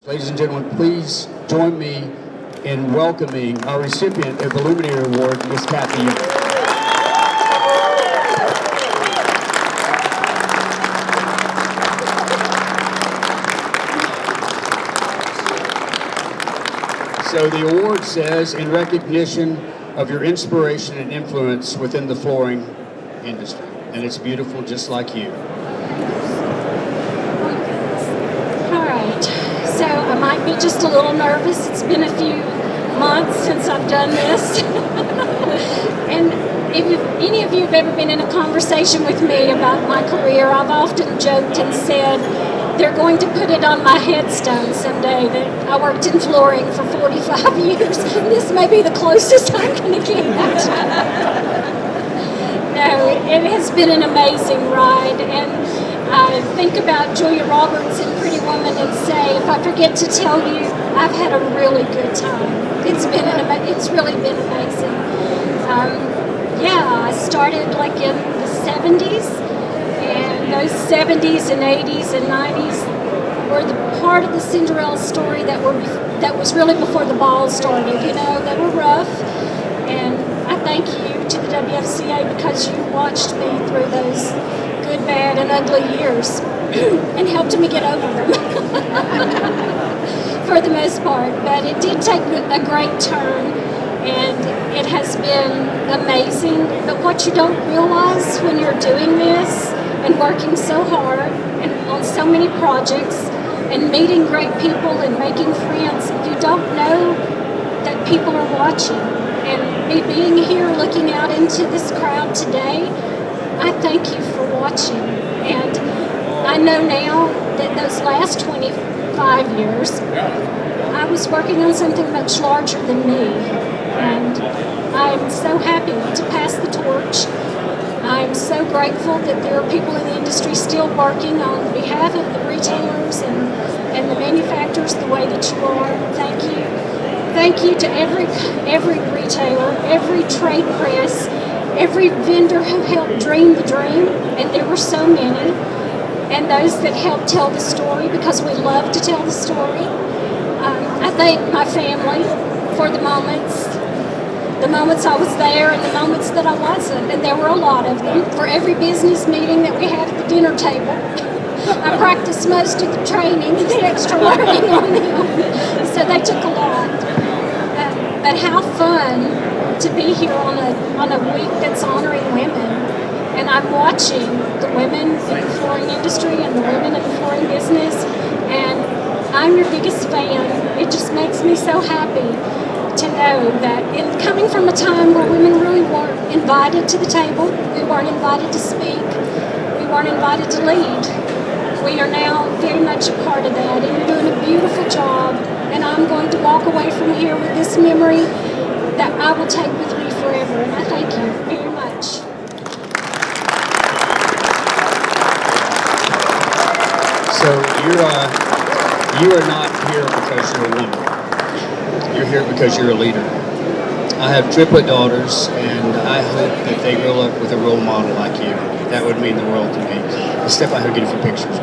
Ladies and gentlemen, please join me in welcoming our recipient of the Luminary Award, Miss Kathy. So the award says, in recognition of your inspiration and influence within the flooring industry. And it's beautiful just like you. All right, so I might be just a little nervous. It's been a few months since I've done this. And if any of you have ever been in a conversation with me about my career, I've often joked and said, they're going to put it on my headstone someday that I worked in flooring for 45 years. This may be the closest I'm going to get. No, it has been an amazing ride. And I think about Julia Roberts in Pretty Woman and say, if I forget to tell you, I've had a really good time. It's really been amazing. I started like in the 70s. And those 70s and 80s and 90s were the part of the Cinderella story that was really before the ball started. You know, they were rough. And I thank you to the WFCA because you watched me through those good, bad, and ugly years and helped me get over them for the most part. But it did take a great turn. And it has been amazing. But what you don't realize when you're doing this and working so hard and on so many projects and meeting great people and making friends, you don't know that people are watching. And me being here looking out into this crowd today, I thank you for watching. And I know now that those last 25 years, I was working on something much larger than me. And I'm so happy to pass the torch. I'm so grateful that there are people in the industry still working on behalf of the retailers and the manufacturers the way that you are. Thank you. Thank you to every retailer, every trade press, every vendor who helped dream the dream, and there were so many, and those that helped tell the story because we love to tell the story. I thank my family for the moments I was there and the moments that I wasn't, and there were a lot of them. For every business meeting that we had at the dinner table, I practiced most of the training and the extra learning on them, so they took a lot. But how fun to be here on a week that's honoring women, and I'm watching the women in the flooring industry and the women in the flooring business, and I'm your biggest fan. It just makes me so happy to know that in coming from a time where women really weren't invited to the table, we weren't invited to speak, we weren't invited to lead. We are now very much a part of that, and you're doing a beautiful job, and I'm going to walk away from here with this memory that I will take with me forever, and I thank you very much. So you are not here because you're a woman. You're here because you're a leader. I have triplet daughters, and I hope that they grow up with a role model like you. That would mean the world to me. Step out here and get a few pictures.